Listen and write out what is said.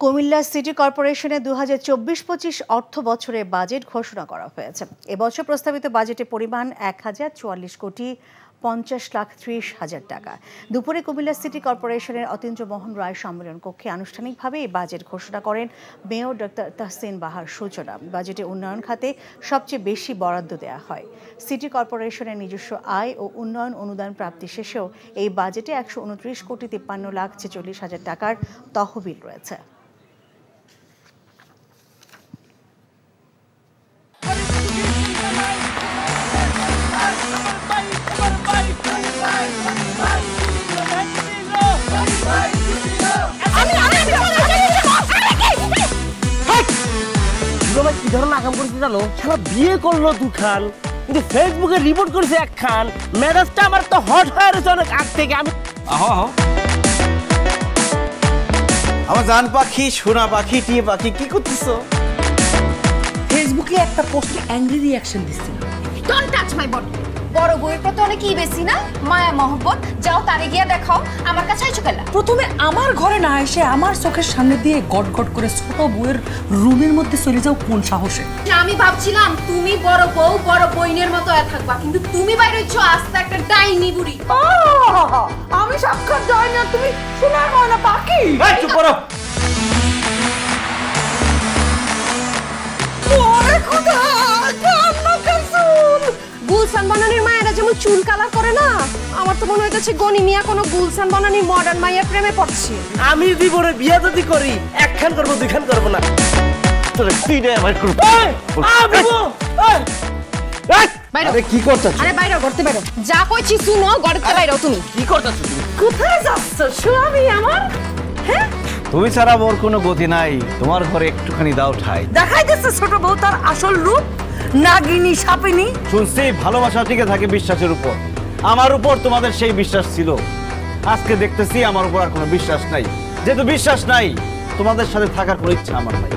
Comilla city কর্পোরেশনের ২০২৪-২৫ অর্থ বছরের বাজেট ঘোষণা করা হয়েছে। এবছর প্রস্তাবিত বাজেটের পরিমাণ ১,০৪৪,৫০,৩০,০০০ টাকা। দুপুরে কুমিল্লা সিটি কর্পোরেশনের অতীন্দ্রমোহন রায় সম্মেলন কক্ষে আনুষ্ঠানিকভাবে এই বাজেট ঘোষণা করেন মেয়র ডক্টর তাহসিন বাহার সূচনা। বাজেটে উন্নয়ন খাতে সবচেয়ে বেশি বরাদ্দ দেওয়া হয়। সিটি কর্পোরেশনের নিজস্ব আয় ও উন্নয়ন অনুদান প্রাপ্তি শেষেও এই বাজেটে ১২৯,৫৩,৪৬,০০০ টাকার তহবিল রয়েছে। কি ধরনের আকাম করেছে জানো? সারা বিয়ে করলো দুখান, কিন্তু ফেসবুকে রিপোর্ট করেছে একখান। মেজাজটা আমার তো হট হয়ে রয়েছে অনেক আগ থেকে। আমি আমার জান পাখি, সোনা পাখি, টিয়ে পাখি, কি করতেছো? ফেসবুকে একটা পোস্টে অ্যাংরি রিঅ্যাকশন দিচ্ছিল। Don't touch my body. বড় বউয়ের প্রতি অনেকই বেশি না মায়া মহব্বত? যাও তারে গিয়া দেখাও, আমার কাছে আইছো কেলা? প্রথমে আমার ঘরে না এসে আমার চোখের সামনে দিয়ে গট গট করে ছোট বউয়ের রুমের মধ্যে চলে যাও কোন সাহসে? আমি ভাবছিলাম তুমি বড় বউ বড় বইনের মতো থাকবা, কিন্তু তুমি বাইরে হইছো আস্তে একটা ডাইনি বুড়ি। আমি সাক্ষাৎ ডাইনি আর তুমি সোনার ময়না পাখি। এই চুপ করো। ওরে খোদা, কান্না কাসুল। গুলশান বনানীর মায়েরা যেমন চুল কালার করে না, আমার তো মনে হইতেছে গনি মিয়া কোনো গুলশান বনানীর মডার্ন মায়ের প্রেমে পড়ছে। আমি জীবনে বিয়ে যদি করি একখান করবো দুইখান করবো না। আরে কি করতেছ? আরে বাইরে করতে বাইরে যা কইছি শুনো, গড়তে বাইরেও তুমি কি করতেছ তুমি? কোথায় যাচ্ছ স্বামী আমার? হ্যাঁ, তুমি ছাড়া মোর কোনো গতি নাই। তোমার ঘরে একটুখানি দাও ঠাই। দেখাই দিচ্ছে ছোট বউ তার আসল রূপ, নাগিনী সাপিনী। শুনছি ভালোবাসা টিকে থাকে বিশ্বাসের উপর। আমার উপর তোমাদের সেই বিশ্বাস ছিল, আজকে দেখতেছি আমার উপর আর কোনো বিশ্বাস নাই। যেহেতু বিশ্বাস নাই, তোমাদের সাথে থাকার কোনো ইচ্ছা আমার নাই।